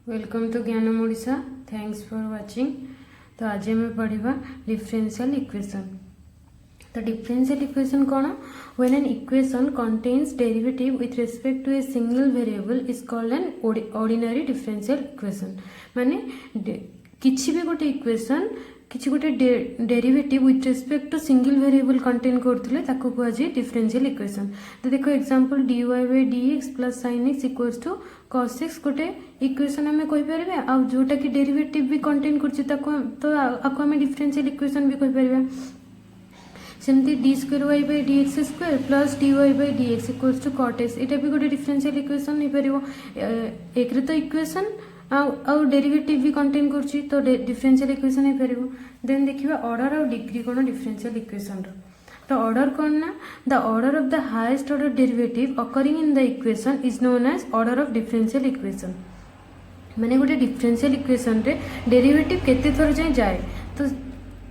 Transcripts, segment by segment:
Welcome to ज्ञानम Odisha. Thanks for watching. तो आज आम पढ़ा डिफरेंशियल इक्वेशन। तो डिफरेंशियल इक्वेशन कौन? When an equation contains derivative with respect to a single variable is called an ordinary differential equation. माने किसी भी गोटे इक्वेशन किसी गोटे derivative with respect to single variable contain करथिले ताको कुआ जे डिफरेंशियल इक्वेशन। तो देखो example dy by dx plus sin x equals to cos x गोटे इक्वेशन आमे कहि परबे आ जोटा कि डेरिवेटिव भी कंटेन करछि ताको तो आको आमे डिफरेंशियल इक्वेशन भी कहि परबे। सेमती D square Y by D x square plus D Y by D x equals to cot X एटा भी गोटे डिफरेंशियल इक्वेशन हो पारिबो। एक रे तो इक्वेशन आउ डेरिवेटिव भी कंटेन करछि तो डिफरेंशियल इक्वेशन हो पारिबो। देन देखिबा ऑर्डर और डिग्री कोन डिफरेंशियल इक्वेशन रो। तो ऑर्डर कोन ना the order of the highest order derivative occurring in the equation is known as order of differential equation. माने गोटे डिफरेंशियल इक्वेशन रे डेरिवेटिव केते थर जाए तो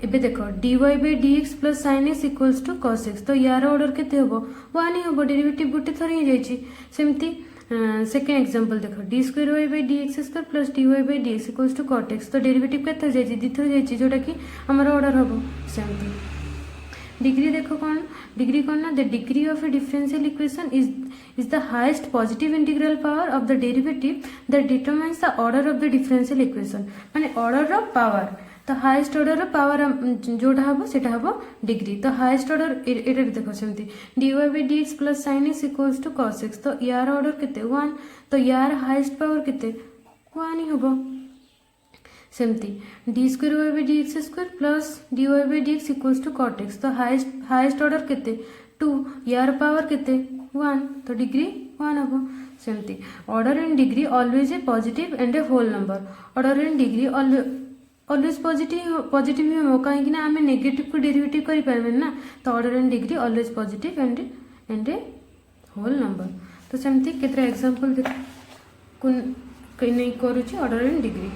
एबे देखो dy by dx plus sin x equals to cos x तो यार ऑर्डर केते होबो 1 ही होबो। डेरिवेटिव गोटे थर ही जाईची। सेमती सेकेंड एग्जांपल देखो D square Y by D x square plus D Y by D x equals to cot X तो डेरिवेटिव केते थर जाईची दी थर जाईची जोटा कि हमर ऑर्डर होबो। सेमती डिग्री देखो कौन डिग्री कौन ना the degree of A differential equation is the highest positive integral power of the derivative that determines the order of the differential equation. माने ऑर्डर ऑफ पावर तो हाईएस्ट ऑर्डर पावर जोटा हम सेटा हम डिग्री। तो highest order एटा देखो सेमती dy by dx plus sin x equals to cos x तो यार ऑर्डर केते 1 तो यार हाईएस्ट पावर केते 1 ही होबो। सेमती D square Y by D x square plus D Y by D x equals to cot X तो हाईएस्ट ऑर्डर केते 2 यार पावर केते 1 तो डिग्री 1 होबो। सेमती order in degree always a positive and a whole number. Order in degree always positive ही हो कहीं ना आम नेगेटिव को डेरिवेटिव करि परबे ना तो order in degree always positive and a whole number. तो सेमती केतरा एग्जांपल देख नहीं करूची ऑर्डर इन डिग्री।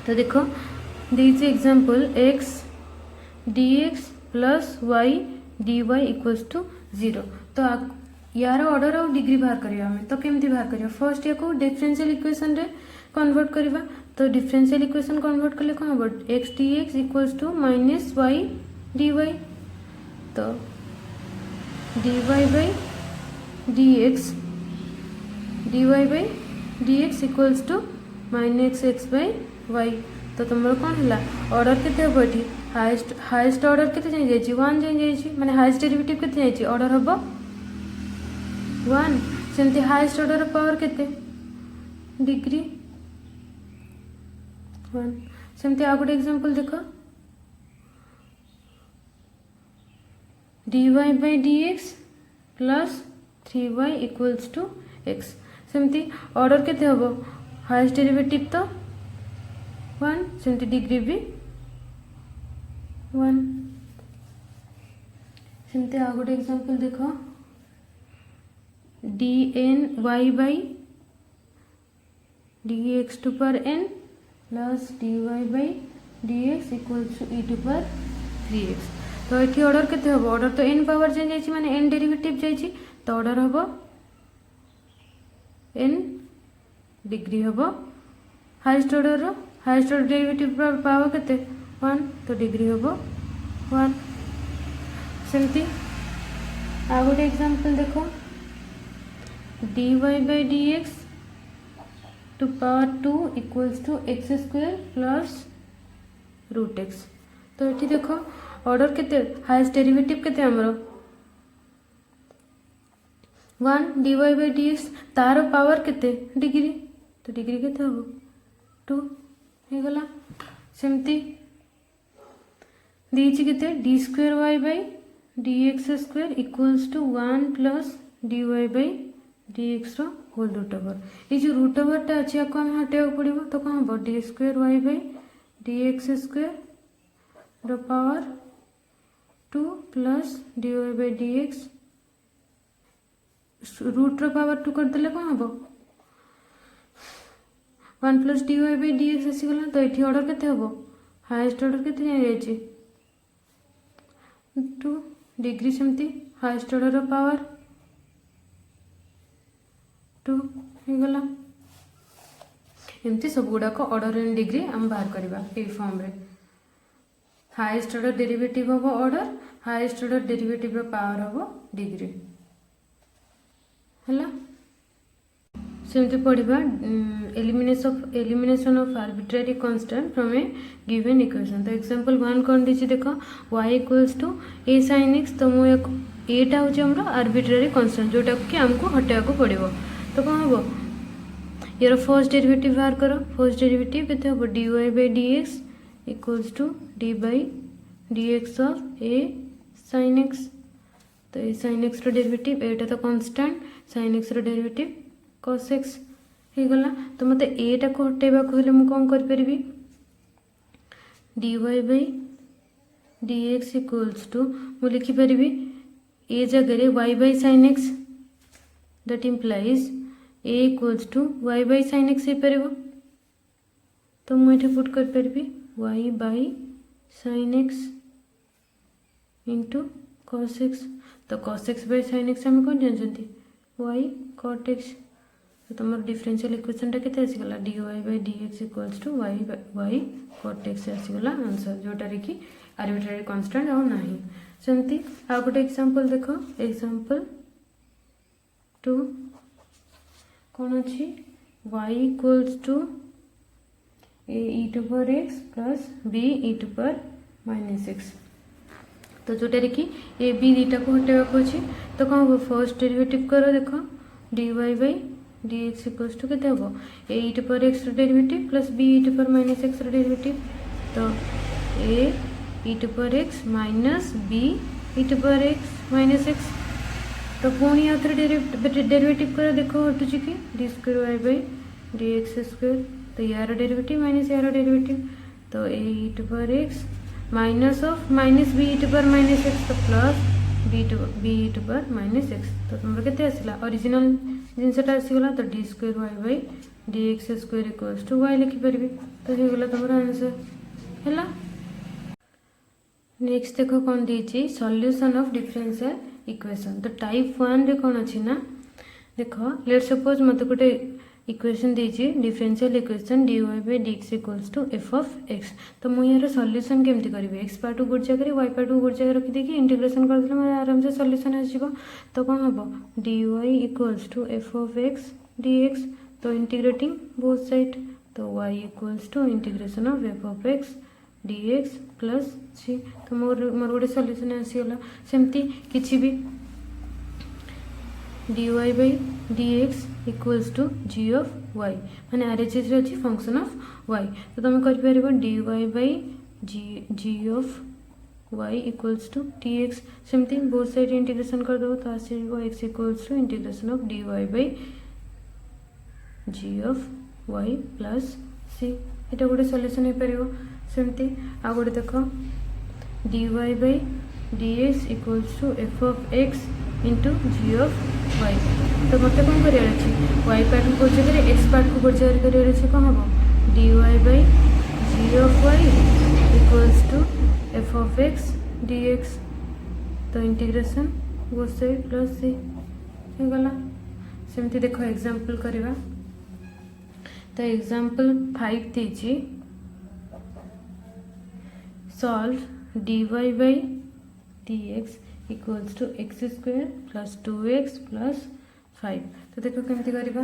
तो देखो this example x dx plus y dy equals to 0 तो यार ऑर्डर और डिग्री बाहर करिया हमें तो केमती बाहर करिया फर्स्ट या को डिफरेंशियल इक्वेशन रे कन्वर्ट करिवा। तो डिफरेंशियल इक्वेशन कन्वर्ट करले कोन हो x dx equals to minus y dy तो dy by dx equals to minus x by y तो तुमरो कोन हला ऑर्डर केते हो बठी हाईएस्ट ऑर्डर केते जाई जाई 1 जाई जाई माने हाईएस्ट डेरिवेटिव केते जाई ऑर्डर हबो 1। सेमती हाईएस्ट ऑर्डर पावर केते डिग्री 1। सेमती आ गोटे एग्जांपल देखो dy by dx plus 3y equals to x सेमती ऑर्डर केते हबो हाईएस्ट डेरिवेटिव तो 1 सेमती डिग्री भी 1। सेमती आ गोटे एग्जांपल देखो dny by dx to power n plus dy by dx equals to e to power 3x तो एठी ऑर्डर केते हबो ऑर्डर तो n पावर जाई माने n डेरिवेटिव जाई तो ऑर्डर हबो n डिग्री हबो हाईएस्ट ऑर्डर डेरिवेटिव पावर केते 1 तो डिग्री हबो 1। सेमती आ गोटे एग्जांपल देखो dy by dx to power 2 equals to x square plus root x तो ये देखो ऑर्डर केते हाईएस्ट डेरिवेटिव केते हमरो 1 dy by dx तार पावर केते डिग्री तो डिग्री केते हो 2 हे गला। सेमती दीची केते d square Y by D x square equals to 1 plus dy by dx रो होल रूट ओवर ये जो रूट ओवर टा अछि को हम हटेउ पड़िबो तो कोन हो d square Y by dx square रो power 2 plus dy by dx root रो पावर 2 कर देले कोन हो 1 प्लस dy by dx आसी गला तो एठी ऑर्डर केते हबो हाईएस्ट ऑर्डर केते जाई जाई 2 डिग्री सेमती हाईएस्ट ऑर्डर रो पावर 2 हे गला। एमती सब गुड़ाक ऑर्डर एंड डिग्री आम बाहर करवा ये फॉर्म रे हाईएस्ट ऑर्डर डेरिवेटिव हम order highest order derivative power हम डिग्री है सेमती पढ़ा elimination of arbitrary constant from a given equation तो एग्जांपल 1 कौन दीजिए देख y equals to a sin x तो मुझे एटा हूँ आमर आर्बिट्रेरी कांस्टेंट जोटा कि आमको हटाया पड़ो तो कौन हम यार फर्स्ट डेरिवेटिव बाहर कर फर्स्ट डेरिवेटिव के हम dy by D x equals to d by D x of a sin x तो ए sin x डेरिवेटिव एटा तो constant sin x derivative cos x हो गला तो मत एटा को हटेबा कहले मु कोन कर परबी dy by dx equals to मु लिखि परबी ए जगह रे y by sin x that implies a equals to y by sin x हे परबो तो मु एटा पुट कर परबी y by sin x into cos x तो cos x by sin x हम कोन जानजंती y cot x तो तुम डिफरेंशियल इक्वेशन टा केते आसीगला dy by dx equals to y cot x आसीगला आंसर जोटा रे कि आर्बिट्रेरी कांस्टेंट आ नाही सेमती आ गोटे एग्जांपल देखो एग्जांपल 2 कोन अछि y equals to a e to power x plus b e to power minus x तो जोटा रे कि a b दीटा को हटेबा को अछि तो कोन फर्स्ट डेरिवेटिव करो देखो dy by dx equals to केते हबो a e to power x derivative plus b e to power minus x derivative तो a e to power x minus b e to power x minus x तो पुणी आउथरे derivative कर देखो हटुची कि d square y by dx square तो यार derivative minus यार डेरिवेटिव तो a e to power x minus of minus b e to power minus x तो plus b e to power minus x तो तुम केते आसिला ओरिजिनल जिनसटा आसीगला तो d square Y by D x square equals to y लिखिपारि तो हो गला तुम आंसर है नेक्स्ट देखो कौन दीची सॉल्यूशन ऑफ डिफरेंशियल इक्वेशन तो टाइप 1 रे कौन अच्छी ना देखो लेट सपोज मत गोटे इक्वेशन दीची differential equation dy by dx equals to f of x तो मुझे यार सॉल्यूशन केमती करी x पार्ट को गोटे जगह y पार्ट को गोटे जगह रखी देखिए इंटीग्रेशन कर देले आराम से सॉल्यूशन आसीबो तो कौन हम dy equals to f of x dx तो इंटीग्रेटिंग बोथ साइड तो y equals to integration of f of x dx plus c तो मोर गोटे सॉल्यूशन आसीगला सेमती किछि भी dy by dx equals to g of y माने RHS रे अछि फंक्शन ऑफ y तो तुम कर परबो dy by g of y equals to dx सेमती बोथ साइड इंटीग्रेशन कर दो तो आसीबो x equals to integration of dy by g of y plus c एटा गोटे सॉल्यूशन हे परबो सेमती आ गोटे देखो dy by dx equals to f of x into g of y तो मत कौन कर y पार्ट को जगह x पार्ट को गोटे जगह कर कौन हम dy by g of y equals to f of x dx तो integration both side plus c हो गला सेमती देखो एग्जांपल करवा तो एग्जांपल 5 दीची solve dy by dx equals to x square plus 2x plus 5 तो देखो केमती करवा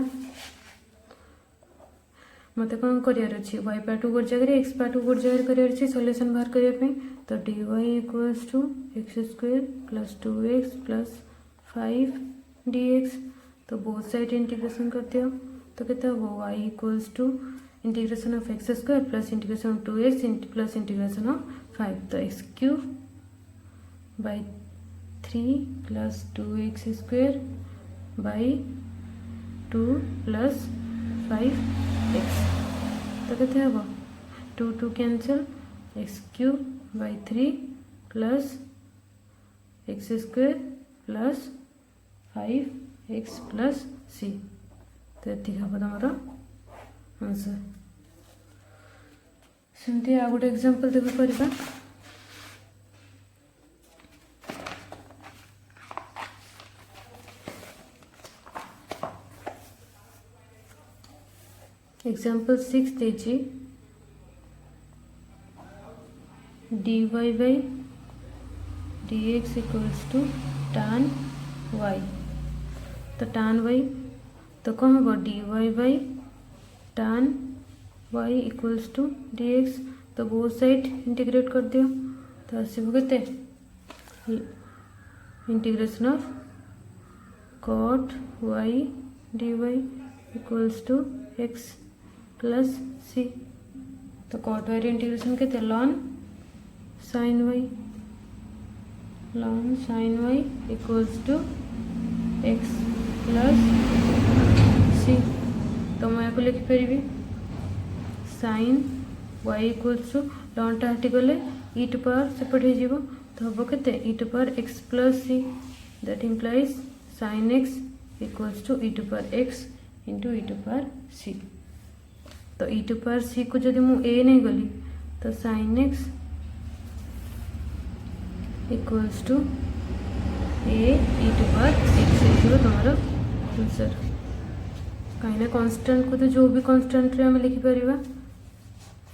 मत कौन करार अच्छी y पार्ट को गोटे जगह x पार्ट को गोटे जगह करार अच्छी सॉल्यूशन बाहर करने तो dy equals to x square plus 2x plus 5 dx तो बोथ साइड इंटीग्रेशन कर दियो तो कहते हैं y equals to integration of x square plus integration of 2x plus integration of 5 तो x cube by 3 plus 2x square by 2 plus 5x तो कहते हैं 2 cancel x cube by 3 plus x square plus 5x plus c तो ये हम तुम answer सेमती आ गोटे एग्जांपल देखो करवा एग्जांपल 6 देछि dy by dx equals to tan y। तो tan y तो कौन होगा dy by tan y equals to dx। तो बोथ साइड इंटीग्रेट कर दियो तो आसब के integration of cot y dy equals to x plus c। तो cot y इंटीग्रेशन के ln sin y equals to x plus c। तो मैं यहाँ लिखिपारि sin y इक्वल्स टू लॉन टा हटी गले e टू पावर सेपटे हो तो हम के e to power x plus c that implies sin x equals to e to power x into e to power c। तो e टू पावर c को जब मुझे नहीं गली तो sin x equals to a e to power x तुम answer कहीं constant को तो जो भी कांस्टेंट रे हमें लिखिपर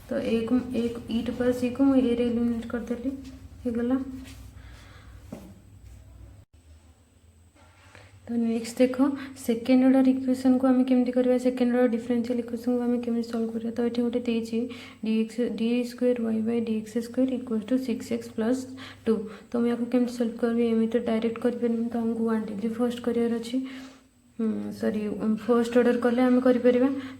तो एक e टू पावर c को मुझे ए एलिमिनेट करदेली हो गला। तो नेक्स्ट देखो सेकेंड ऑर्डर इक्वेशन को आम केमती करवा सेकेंड ऑर्डर डिफरेंशियल इक्वेशन को आम केमती सॉल्व करवा। तो ये गोटे देछि d square y by d x square equal to 6x plus 2। तो मुझे केमती सॉल्व करबी एम तो डायरेक्ट कर तो हमको 1 डिग्री फर्स्ट करार अच्छी सॉरी फर्स्ट ऑर्डर कले आम कर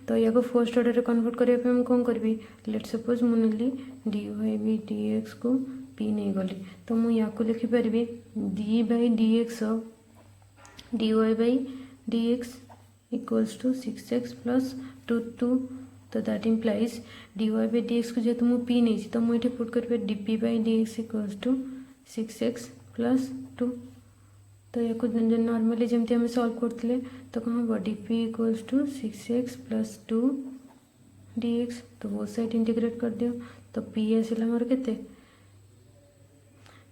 तो या फर्स्ट ऑर्डर कन्वर्ट करने आम कौन करी लेट सपोज मुझे d y b d x को पी नहीं गली तो मुझे या लिखिपारि d by D x d Y by D x equals to 6x plus 2 तो that implies d Y by D x को जेहतु मुझे पी नहीं तो मुझे पुट कर d p by D x equals to 6x plus 2। तो या नॉर्मली जमती आम सॉल्व करते तो कौन हम d p equals to 6x plus 2 d x. तो बोथ साइड इंटीग्रेट कर दियो तो पी आसला मोर के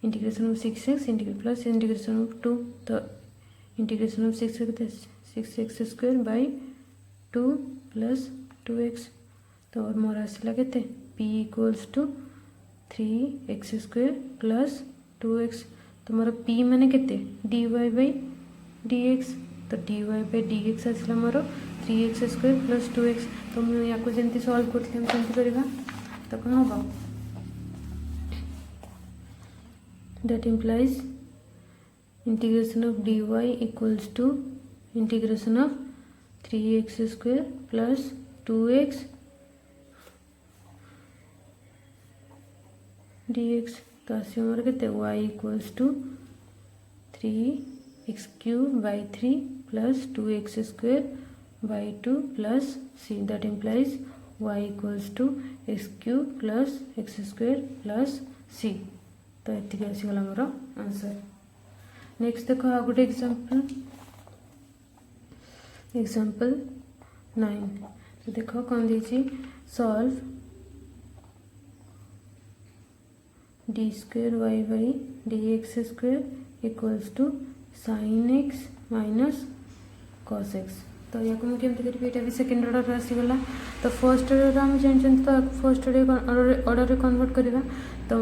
integration of 6x plus integration of 2 तो integration of 6x square by 2 plus 2x। तो और मोर आसला के p equals to 3x square plus 2x। तो मोर p माने केते dy बाई dx तो dy बाई dx आसला मोर 3x स्क्वायर प्लस 2x। तो मुझे या जमी सॉल्व करते हम केमती करवा तो कौन हम that implies integration of dy equals to integration of 3x square plus 2x dx। तो आस के y equals to 3x cube by 3 plus 2x square by 2 plus c that implies y equals to x cube plus x square plus c। तो ये आसीगला मोर answer. Next देखो आ गोटे example 9। तो देखो कौन देछि solve d square Y by D x square equals to sine x minus cos x. तो या मुझे कमी भी सेकेंड ऑर्डर आसीगला। तो फर्स्ट ऑर्डर आम जानते तो फर्स्ट ऑर्डर कन्वर्ट करवा तो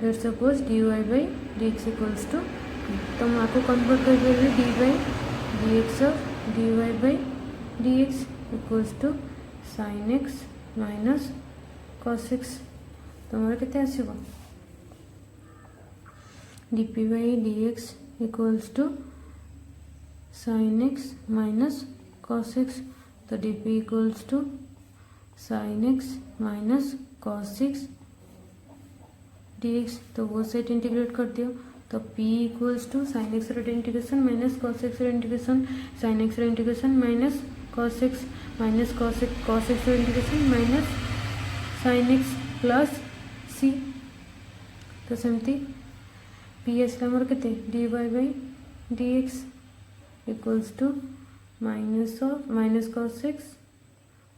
let suppose d Y by D x equals to तो मैं आपको कन्वर्ट कर d by D x of d Y by D x equals to sine x minus cos x. तो मोर के आसो d p by D x equals to sine x minus cos x. तो d p equals to sine x minus cos x d x. तो वो side integrate कर दियो तो p equals to sine x integration minus cos x integration sine x integration minus cos x integration minus sine x plus c। तो सेमती p आसला मोर के d Y by D x equals to minus cos x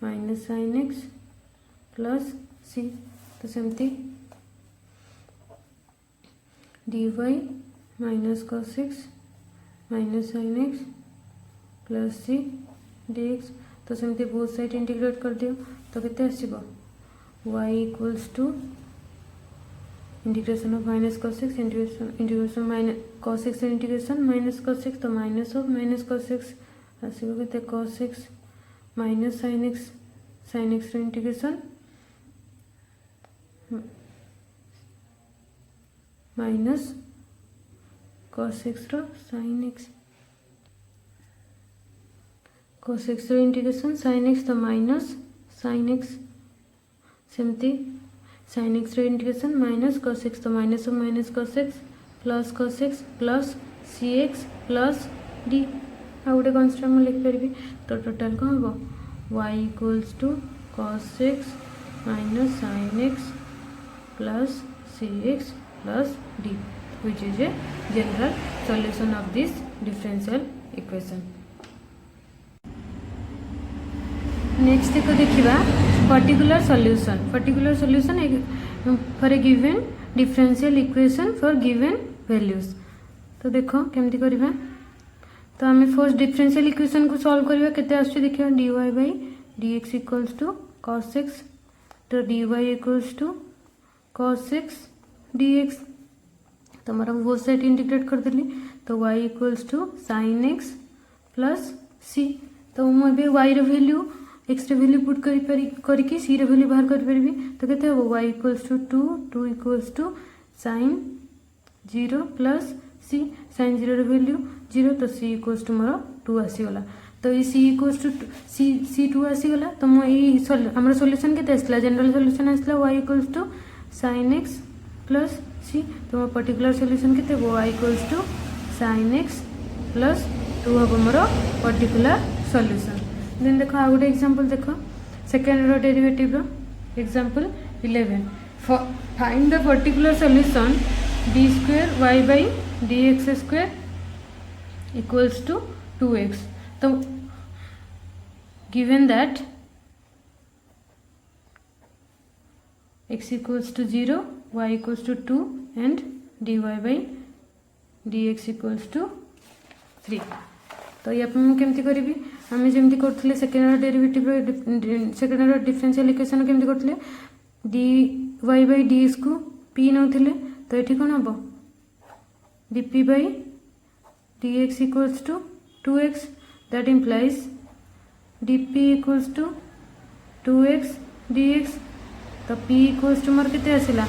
minus sine x plus c। तो सेमती d y minus cos x minus sine x plus c d x. तो सेमती both side integrate कर दियो तो केते आसीबो y equals to integration of minus cos x integration minus cos x integration minus cos x तो minus of minus cos x आसीबो केते cos x minus sin x integration minus cos x रो sin x cos x रो integration sin x तो minus sin x सेमती sin x रो integration minus cos x तो minus of minus cos x plus cx plus d आ गोटे constant मैं लिख पारि तो total कौन हम y equals to cos x minus sin x plus cx plus d which is a general solution of this differential equation. Next एक देखिबा particular solution for a given differential equation for given values तो देखो केमती करबा तो आम first differential equation को solve करबा केते आछी देखिबा dy by dx equals to cos x तो dy equals to cos x dx तो मोर बोथ साइड इंटीग्रेट कर देली तो y equals to sin x plus c तो मैं y रो वैल्यू x रे वैल्यू पुट करके c रे वैल्यू बाहर कर परबी तो केते हो y equals to 2 equals to sin 0 plus c sin 0 रे वैल्यू 0 तो c इक्वल्स टू मोर 2 आसी गला तो ये c इक्वल्स टू c 2 आसी गला तो मो ए हमर सॉल्यूशन केते आसला जनरल सॉल्यूशन आसला y equals to sin x plus c तो मो पर्टिकुलर सॉल्यूशन केते y equals to sin x plus 2 हबो मोर पर्टिकुलर सॉल्यूशन देन देखो आ गोटे एग्जांपल देखो सेकंड रो डेरिवेटिव रो example 11 find the particular solution d square y by dx square equals to 2x तो given that x equals to 0 y equals to 2 and dy by dx equals to 3 तो ये मुझे केमती करी आम जमी करते second order derivative second order differential equation केमती करते d Y by d s को पी नौले तो ये कौन हम dp by dx equals to 2x that implies dp equals to 2x dx तो p equals to मोर केते आसिला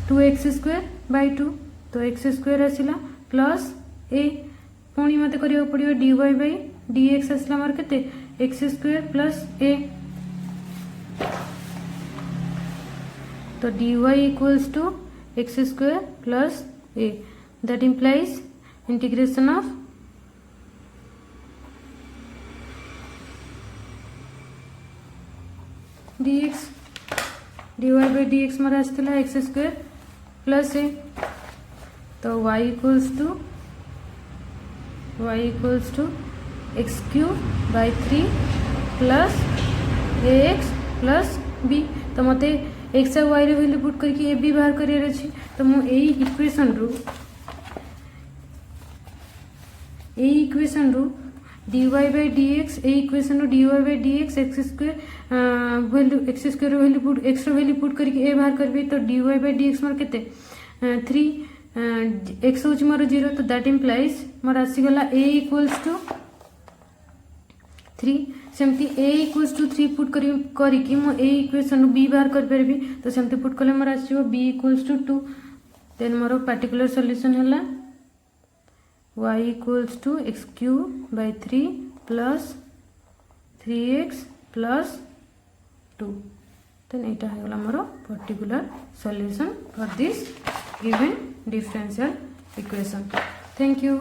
2x स्क्वायर by 2 तो x स्क्वायर आसिला प्लस a पुणी मत करियो पड़ियो dy by dx आसला मोर केते x स्क्वायर प्लस a तो dy equals to x square plus a that implies integration of dx dy by dx मोर आसला x square plus a तो y equals to x cube by 3 plus ax plus b तो मते x और y रे value put करके A B बाहर career अछि तो मु एई इक्वेशन रो dy by dx ए इक्वेशन रो dy by dx x square value put x रो वैल्यू पुट करके ए बाहर करबे तो dy by dx मोर केते 3 x होच मोर 0 तो दैट इंप्लाइज मोर आसी गला a इक्वल्स टू 3 सेमती a इक्वल्स टू 3 पुट करी मो ए इक्वेशन b बाहर कर परबी तो सेमती पुट कले मोर आसीबो b इक्वल्स टू 2 देन मोर पर्टिकुलर सॉल्यूशन हला y equals to x cube by 3 plus 3x plus 2 then एटा है गला मोर particular solution for this given differential equation thank you.